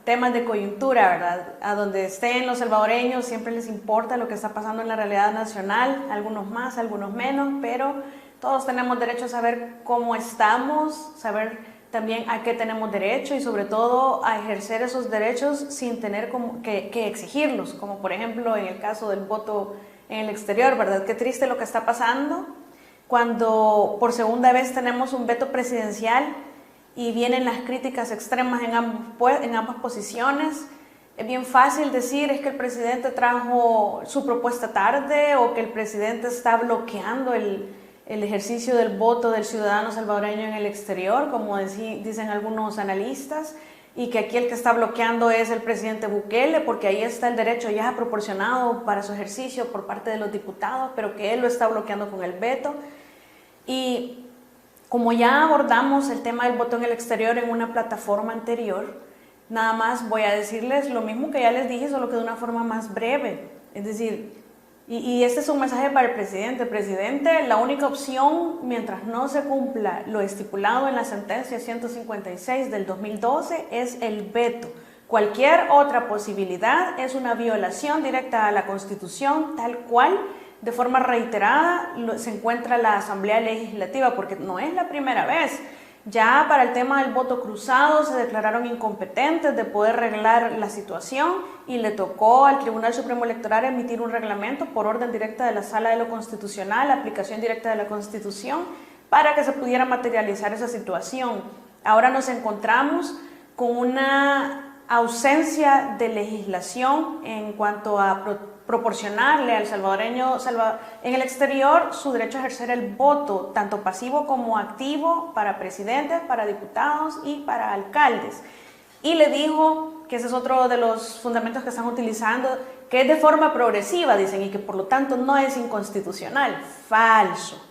temas de coyuntura, ¿verdad? A donde estén los salvadoreños siempre les importa lo que está pasando en la realidad nacional, algunos más, algunos menos, pero todos tenemos derecho a saber cómo estamos, saber también a qué tenemos derecho y sobre todo a ejercer esos derechos sin tener que exigirlos, como por ejemplo en el caso del voto en el exterior, ¿verdad? Qué triste lo que está pasando cuando por segunda vez tenemos un veto presidencial y vienen las críticas extremas en ambas posiciones. Es bien fácil decir es que el presidente trajo su propuesta tarde o que el presidente está bloqueando el ejercicio del voto del ciudadano salvadoreño en el exterior, como dicen algunos analistas, y que aquí el que está bloqueando es el presidente Bukele, porque ahí está el derecho ya proporcionado para su ejercicio por parte de los diputados, pero que él lo está bloqueando con el veto. Y como ya abordamos el tema del voto en el exterior en una plataforma anterior, nada más voy a decirles lo mismo que ya les dije, solo que de una forma más breve. Es decir, y este es un mensaje para el presidente. Presidente, la única opción, mientras no se cumpla lo estipulado en la sentencia 156 del 2012, es el veto. Cualquier otra posibilidad es una violación directa a la Constitución, tal cual, de forma reiterada, se encuentra la Asamblea Legislativa, porque no es la primera vez. Ya para el tema del voto cruzado se declararon incompetentes de poder arreglar la situación y le tocó al Tribunal Supremo Electoral emitir un reglamento por orden directa de la Sala de lo Constitucional, aplicación directa de la Constitución, para que se pudiera materializar esa situación. Ahora nos encontramos con una ausencia de legislación en cuanto a proporcionarle al salvadoreño en el exterior su derecho a ejercer el voto, tanto pasivo como activo, para presidentes, para diputados y para alcaldes. Y le dijo que ese es otro de los fundamentos que están utilizando, que es de forma progresiva, dicen, y que por lo tanto no es inconstitucional. Falso.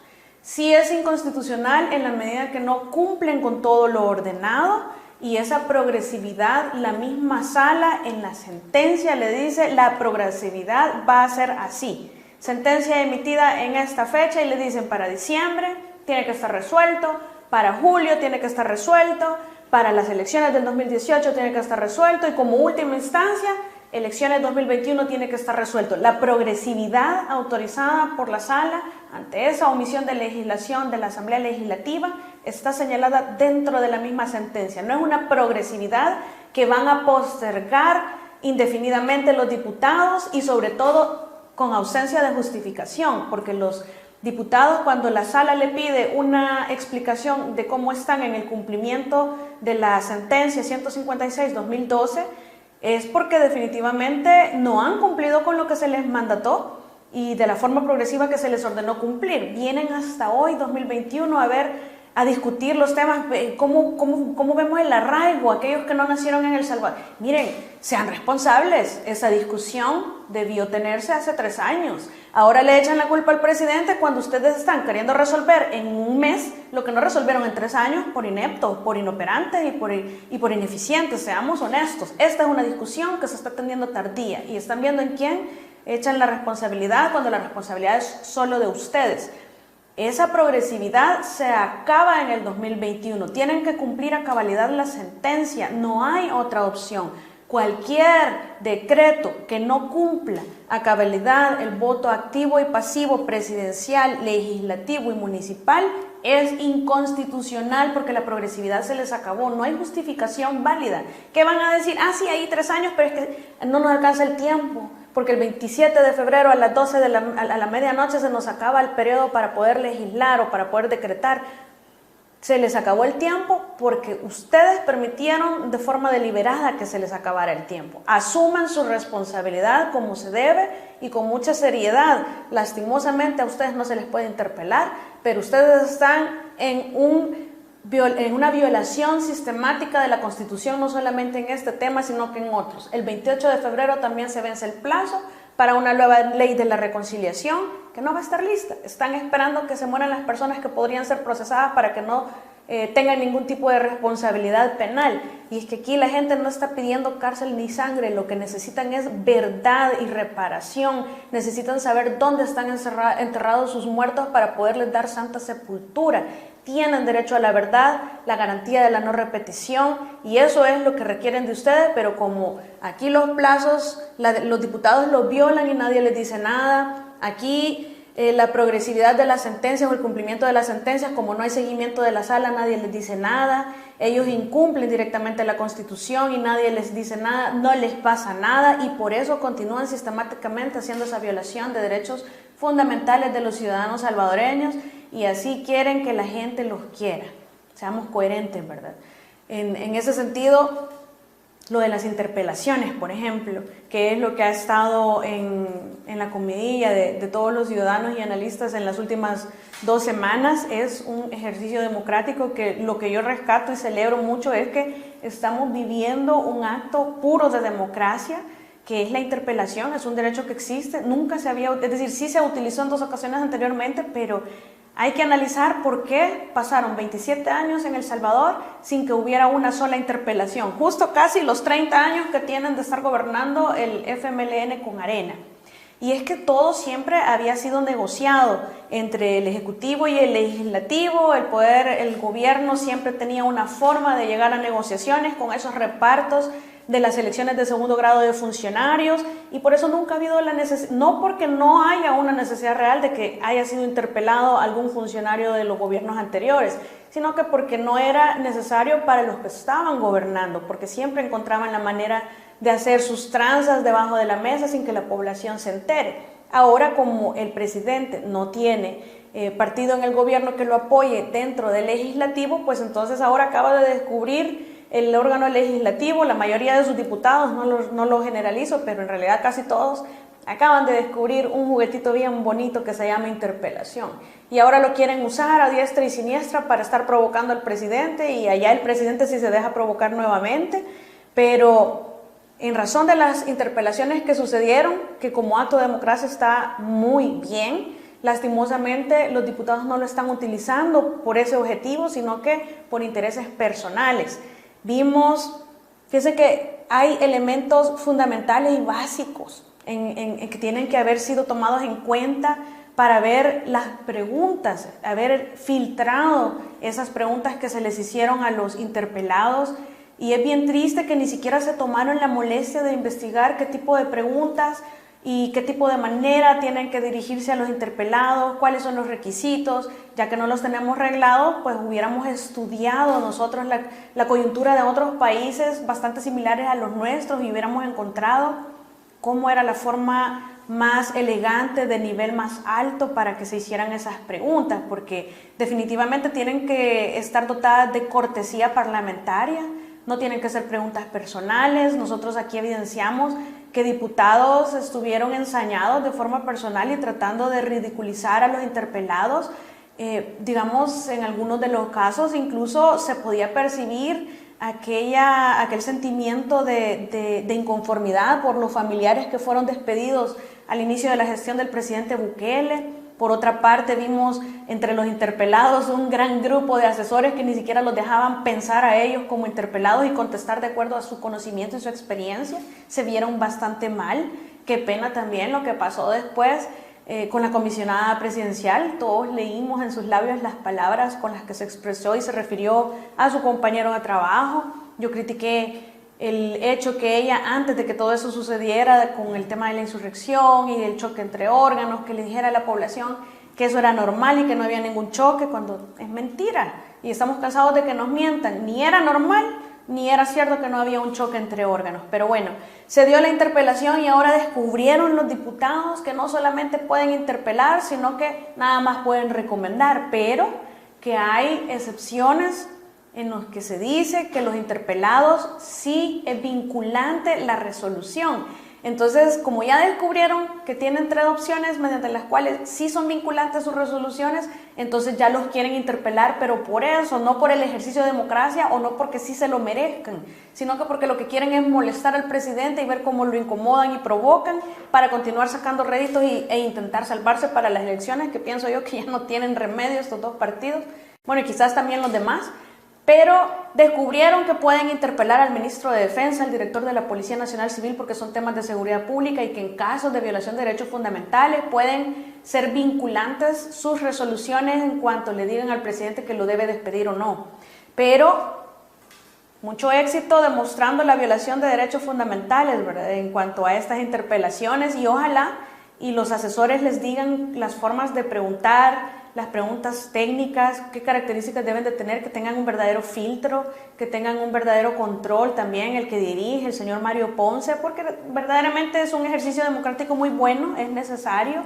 Sí es inconstitucional en la medida que no cumplen con todo lo ordenado. Y esa progresividad, la misma sala en la sentencia le dice, la progresividad va a ser así. Sentencia emitida en esta fecha y le dicen para diciembre tiene que estar resuelto, para julio tiene que estar resuelto, para las elecciones del 2018 tiene que estar resuelto y como última instancia, elecciones 2021 tiene que estar resuelto. La progresividad autorizada por la sala ante esa omisión de legislación de la Asamblea Legislativa está señalada dentro de la misma sentencia. No es una progresividad que van a postergar indefinidamente los diputados y sobre todo con ausencia de justificación, porque los diputados, cuando la sala le pide una explicación de cómo están en el cumplimiento de la sentencia 156-2012, es porque definitivamente no han cumplido con lo que se les mandató y de la forma progresiva que se les ordenó cumplir. Vienen hasta hoy, 2021, a discutir los temas, cómo vemos el arraigo, aquellos que no nacieron en El Salvador. Miren, sean responsables, esa discusión debió tenerse hace 3 años. Ahora le echan la culpa al presidente cuando ustedes están queriendo resolver en un mes lo que no resolvieron en 3 años por ineptos, por inoperantes y por ineficientes. Seamos honestos, esta es una discusión que se está teniendo tardía y están viendo en quién echan la responsabilidad cuando la responsabilidad es solo de ustedes. Esa progresividad se acaba en el 2021. Tienen que cumplir a cabalidad la sentencia. No hay otra opción. Cualquier decreto que no cumpla a cabalidad el voto activo y pasivo presidencial, legislativo y municipal es inconstitucional porque la progresividad se les acabó. No hay justificación válida. ¿Qué van a decir? Ah, sí, hay 3 años, pero es que no nos alcanza el tiempo. Porque el 27 de febrero a las 12 a la medianoche se nos acaba el periodo para poder legislar o para poder decretar. Se les acabó el tiempo porque ustedes permitieron de forma deliberada que se les acabara el tiempo. Asuman su responsabilidad como se debe y con mucha seriedad. Lastimosamente a ustedes no se les puede interpelar, pero ustedes están en una violación sistemática de la Constitución, no solamente en este tema, sino que en otros. El 28 de febrero también se vence el plazo para una nueva ley de la reconciliación, que no va a estar lista. Están esperando que se mueran las personas que podrían ser procesadas para que no tengan ningún tipo de responsabilidad penal. Y es que aquí la gente no está pidiendo cárcel ni sangre, lo que necesitan es verdad y reparación. Necesitan saber dónde están enterrados sus muertos para poderles dar santa sepultura. tienen derecho a la verdad, la garantía de la no repetición, y eso es lo que requieren de ustedes, pero como aquí los plazos, los diputados los violan y nadie les dice nada, aquí la progresividad de las sentencias o el cumplimiento de las sentencias, como no hay seguimiento de la sala, nadie les dice nada, ellos incumplen directamente la Constitución y nadie les dice nada, no les pasa nada, y por eso continúan sistemáticamente haciendo esa violación de derechos fundamentales de los ciudadanos salvadoreños, y así quieren que la gente los quiera. Seamos coherentes, ¿verdad? En ese sentido, lo de las interpelaciones, por ejemplo, que es lo que ha estado en la comidilla de todos los ciudadanos y analistas en las últimas 2 semanas, es un ejercicio democrático que lo que yo rescato y celebro mucho es que estamos viviendo un acto puro de democracia, que es la interpelación, es un derecho que existe, nunca se había, es decir, sí se utilizó en 2 ocasiones anteriormente, pero hay que analizar por qué pasaron 27 años en El Salvador sin que hubiera una sola interpelación, justo casi los 30 años que tienen de estar gobernando el FMLN con Arena. Y es que todo siempre había sido negociado entre el Ejecutivo y el Legislativo, el gobierno siempre tenía una forma de llegar a negociaciones con esos repartos de las elecciones de segundo grado de funcionarios, y por eso nunca ha habido la necesidad, no porque no haya una necesidad real de que haya sido interpelado algún funcionario de los gobiernos anteriores, sino que porque no era necesario para los que estaban gobernando, porque siempre encontraban la manera de hacer sus tranzas debajo de la mesa sin que la población se entere. Ahora, como el presidente no tiene partido en el gobierno que lo apoye dentro del legislativo, pues entonces ahora acaba de descubrir el órgano legislativo, la mayoría de sus diputados, no lo generalizo, pero en realidad casi todos, acaban de descubrir un juguetito bien bonito que se llama interpelación. Y ahora lo quieren usar a diestra y siniestra para estar provocando al presidente, y allá el presidente sí se deja provocar nuevamente, pero en razón de las interpelaciones que sucedieron, que como acto de democracia está muy bien, lastimosamente los diputados no lo están utilizando por ese objetivo, sino que por intereses personales. Vimos, fíjense que hay elementos fundamentales y básicos en que tienen que haber sido tomados en cuenta para ver las preguntas, haber filtrado esas preguntas que se les hicieron a los interpelados, y es bien triste que ni siquiera se tomaron la molestia de investigar qué tipo de preguntas y qué tipo de manera tienen que dirigirse a los interpelados, cuáles son los requisitos, ya que no los tenemos reglados, pues hubiéramos estudiado nosotros la coyuntura de otros países bastante similares a los nuestros y hubiéramos encontrado cómo era la forma más elegante, de nivel más alto para que se hicieran esas preguntas, porque definitivamente tienen que estar dotadas de cortesía parlamentaria, no tienen que ser preguntas personales. Nosotros aquí evidenciamos que diputados estuvieron ensañados de forma personal y tratando de ridiculizar a los interpelados. Digamos, en algunos de los casos incluso se podía percibir aquel sentimiento de inconformidad por los familiares que fueron despedidos al inicio de la gestión del presidente Bukele. Por otra parte, vimos entre los interpelados un gran grupo de asesores que ni siquiera los dejaban pensar a ellos como interpelados y contestar de acuerdo a su conocimiento y su experiencia. Se vieron bastante mal. Qué pena también lo que pasó después con la comisionada presidencial. Todos leímos en sus labios las palabras con las que se expresó y se refirió a su compañero de trabajo. Yo critiqué el hecho que ella, antes de que todo eso sucediera con el tema de la insurrección y el choque entre órganos, que le dijera a la población que eso era normal y que no había ningún choque, cuando es mentira. Y estamos cansados de que nos mientan. Ni era normal, ni era cierto que no había un choque entre órganos. Pero bueno, se dio la interpelación y ahora descubrieron los diputados que no solamente pueden interpelar, sino que nada más pueden recomendar, pero que hay excepciones en los que se dice que los interpelados sí es vinculante la resolución. Entonces, como ya descubrieron que tienen 3 opciones mediante las cuales sí son vinculantes sus resoluciones, entonces ya los quieren interpelar, pero por eso, no por el ejercicio de democracia o no porque sí se lo merezcan, sino que porque lo que quieren es molestar al presidente y ver cómo lo incomodan y provocan para continuar sacando réditos e intentar salvarse para las elecciones, que pienso yo que ya no tienen remedio estos 2 partidos, bueno, y quizás también los demás. pero descubrieron que pueden interpelar al ministro de Defensa, al director de la Policía Nacional Civil, porque son temas de seguridad pública y que en casos de violación de derechos fundamentales pueden ser vinculantes sus resoluciones en cuanto le digan al presidente que lo debe despedir o no. Pero mucho éxito demostrando la violación de derechos fundamentales, ¿verdad?, en cuanto a estas interpelaciones, y ojalá y los asesores les digan las formas de preguntar, las preguntas técnicas, qué características deben de tener, que tengan un verdadero filtro, que tengan un verdadero control también, el que dirige, el señor Mario Ponce, porque verdaderamente es un ejercicio democrático muy bueno, es necesario,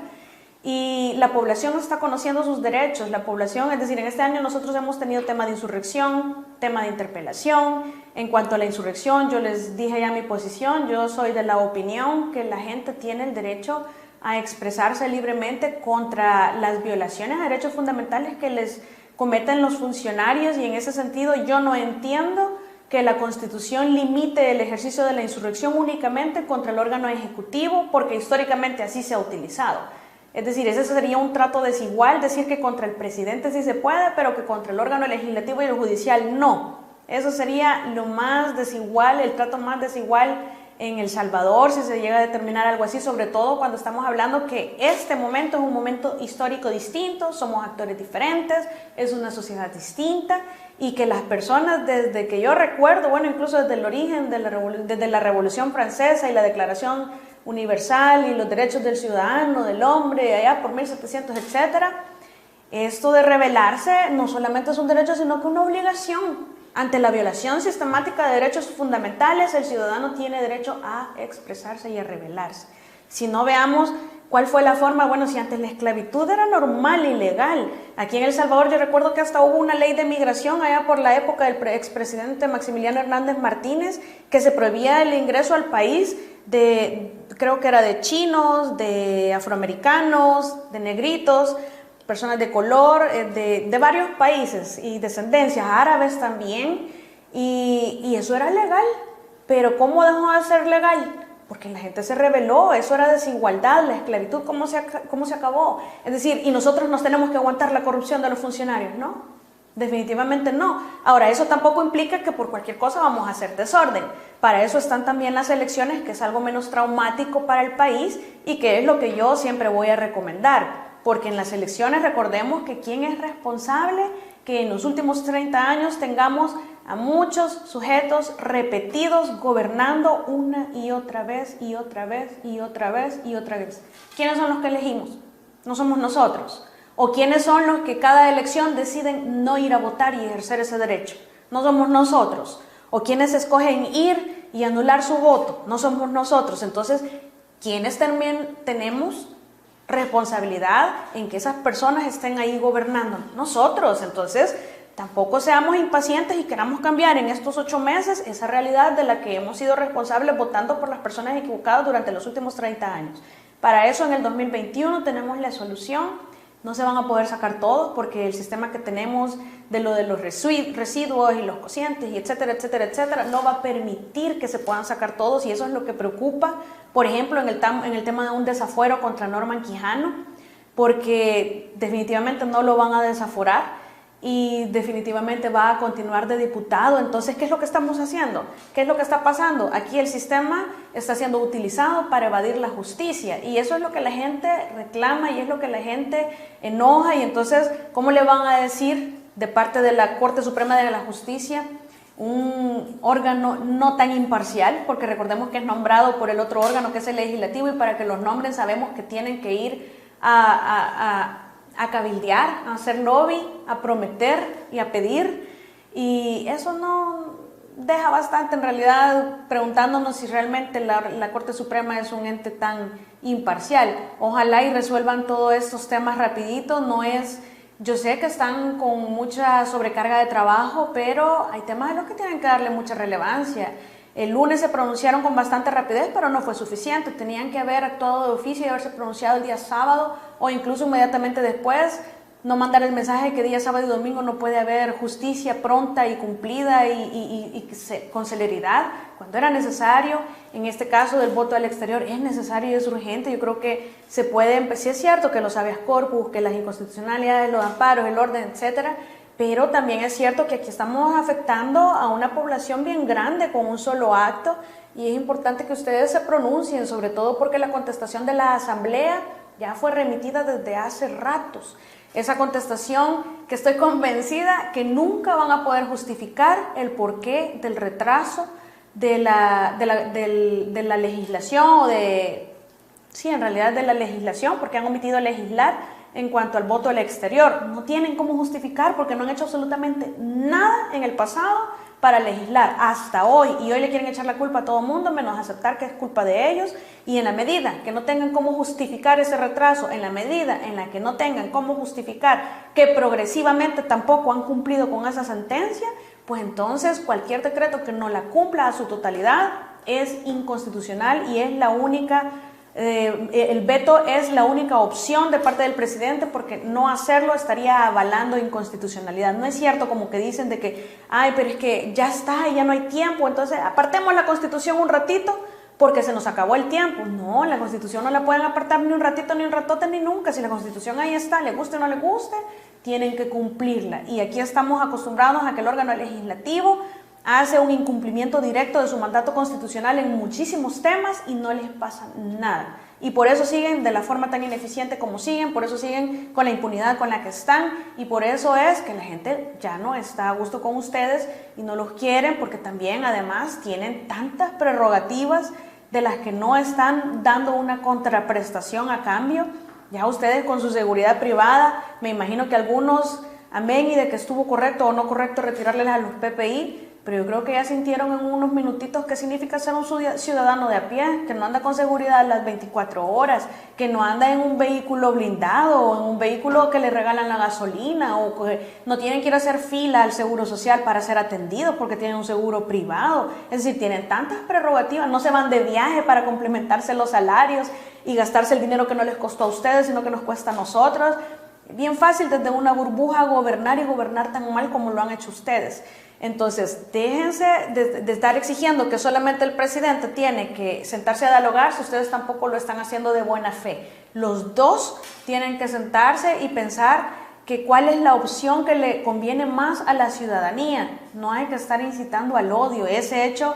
y la población está conociendo sus derechos, la población, es decir, en este año nosotros hemos tenido tema de insurrección, tema de interpelación. En cuanto a la insurrección, yo les dije ya mi posición, yo soy de la opinión que la gente tiene el derecho a expresarse libremente contra las violaciones a derechos fundamentales que les cometen los funcionarios, y en ese sentido yo no entiendo que la Constitución limite el ejercicio de la insurrección únicamente contra el órgano ejecutivo, porque históricamente así se ha utilizado. Es decir, ese sería un trato desigual, decir que contra el presidente sí se puede, pero que contra el órgano legislativo y el judicial no. Eso sería lo más desigual, el trato más desigual en El Salvador, si se llega a determinar algo así, sobre todo cuando estamos hablando que este momento es un momento histórico distinto, somos actores diferentes, es una sociedad distinta, y que las personas desde que yo recuerdo, bueno, incluso desde el origen, desde la Revolución Francesa y la Declaración Universal y los derechos del ciudadano, del hombre, allá por 1700, etcétera, esto de rebelarse no solamente es un derecho, sino que una obligación. Ante la violación sistemática de derechos fundamentales, el ciudadano tiene derecho a expresarse y a rebelarse. Si no, veamos cuál fue la forma, bueno, si antes la esclavitud era normal y legal. Aquí en El Salvador yo recuerdo que hasta hubo una ley de migración allá por la época del expresidente Maximiliano Hernández Martínez, que se prohibía el ingreso al país creo que era de chinos, de afroamericanos, de negritos, personas de color, de varios países y descendencias, árabes también, y eso era legal. Pero ¿cómo dejó de ser legal? Porque la gente se rebeló, eso era desigualdad, la esclavitud, ¿cómo se acabó? Es decir, y nosotros nos tenemos que aguantar la corrupción de los funcionarios, ¿no? Definitivamente no. Ahora, eso tampoco implica que por cualquier cosa vamos a hacer desorden. Para eso están también las elecciones, que es algo menos traumático para el país y que es lo que yo siempre voy a recomendar. Porque en las elecciones recordemos que quién es responsable que en los últimos 30 años tengamos a muchos sujetos repetidos gobernando una y otra vez y otra vez y otra vez y otra vez. ¿Quiénes son los que elegimos? No somos nosotros. ¿O quiénes son los que cada elección deciden no ir a votar y ejercer ese derecho? No somos nosotros. ¿O quienes escogen ir y anular su voto? No somos nosotros. Entonces, ¿quiénes también tenemos responsabilidad en que esas personas estén ahí gobernando? Nosotros. Entonces, tampoco seamos impacientes y queramos cambiar en estos 8 meses esa realidad de la que hemos sido responsables votando por las personas equivocadas durante los últimos 30 años. Para eso en el 2021 tenemos la solución. No se van a poder sacar todos porque el sistema que tenemos de los residuos y los cocientes y etcétera, etcétera, etcétera, no va a permitir que se puedan sacar todos, y eso es lo que preocupa, por ejemplo, en el tema de un desafuero contra Norman Quijano, porque definitivamente no lo van a desaforar y definitivamente va a continuar de diputado. Entonces, ¿qué es lo que estamos haciendo? ¿Qué es lo que está pasando? Aquí el sistema está siendo utilizado para evadir la justicia, y eso es lo que la gente reclama y es lo que la gente enoja. Y entonces, ¿cómo le van a decir de parte de la Corte Suprema de la Justicia, un órgano no tan imparcial? Porque recordemos que es nombrado por el otro órgano, que es el legislativo, y para que los nombren sabemos que tienen que ir a cabildear, a hacer lobby, a prometer y a pedir, y eso no deja bastante en realidad preguntándonos si realmente la Corte Suprema es un ente tan imparcial. Ojalá y resuelvan todos estos temas rapidito. Yo sé que están con mucha sobrecarga de trabajo, pero hay temas a los que tienen que darle mucha relevancia. El lunes se pronunciaron con bastante rapidez, pero no fue suficiente. Tenían que haber actuado de oficio y haberse pronunciado el día sábado o incluso inmediatamente después. No mandar el mensaje que día sábado y domingo no puede haber justicia pronta y cumplida y con celeridad, cuando era necesario. En este caso del voto al exterior es necesario y es urgente. Yo creo que se puede empezar. Sí, es cierto que los habeas corpus, que las inconstitucionalidades, los amparos, el orden, etcétera, pero también es cierto que aquí estamos afectando a una población bien grande con un solo acto y es importante que ustedes se pronuncien, sobre todo porque la contestación de la Asamblea ya fue remitida desde hace ratos. Esa contestación que estoy convencida que nunca van a poder justificar el porqué del retraso de la legislación o sí, en realidad de la legislación, porque han omitido legislar en cuanto al voto del exterior. No tienen cómo justificar porque no han hecho absolutamente nada en el pasado para legislar hasta hoy, y hoy le quieren echar la culpa a todo el mundo menos aceptar que es culpa de ellos. Y en la medida que no tengan cómo justificar ese retraso, en la medida en la que no tengan cómo justificar que progresivamente tampoco han cumplido con esa sentencia, pues entonces cualquier decreto que no la cumpla a su totalidad es inconstitucional y es la única el veto es la única opción de parte del presidente, porque no hacerlo estaría avalando inconstitucionalidad. No es cierto como que dicen de que, ay, pero es que ya está y ya no hay tiempo, entonces apartemos la Constitución un ratito porque se nos acabó el tiempo. No, la Constitución no la pueden apartar ni un ratito, ni un ratote, ni nunca. Si la Constitución ahí está, le guste o no le guste, tienen que cumplirla. Y aquí estamos acostumbrados a que el órgano legislativo hace un incumplimiento directo de su mandato constitucional en muchísimos temas y no les pasa nada. Y por eso siguen de la forma tan ineficiente como siguen, por eso siguen con la impunidad con la que están, y por eso es que la gente ya no está a gusto con ustedes y no los quieren, porque también además tienen tantas prerrogativas de las que no están dando una contraprestación a cambio. Ya ustedes con su seguridad privada, me imagino que algunos, amén y de que estuvo correcto o no correcto retirarles a los PPI, pero yo creo que ya sintieron en unos minutitos qué significa ser un ciudadano de a pie, que no anda con seguridad las 24 horas, que no anda en un vehículo blindado o en un vehículo que le regalan la gasolina, o que no tienen que ir a hacer fila al seguro social para ser atendidos porque tienen un seguro privado. Es decir, tienen tantas prerrogativas, no se van de viaje para complementarse los salarios y gastarse el dinero que no les costó a ustedes, sino que nos cuesta a nosotros. Bien fácil desde una burbuja gobernar y gobernar tan mal como lo han hecho ustedes. Entonces, déjense de estar exigiendo que solamente el presidente tiene que sentarse a dialogar si ustedes tampoco lo están haciendo de buena fe. Los dos tienen que sentarse y pensar que cuál es la opción que le conviene más a la ciudadanía. No hay que estar incitando al odio. Ese hecho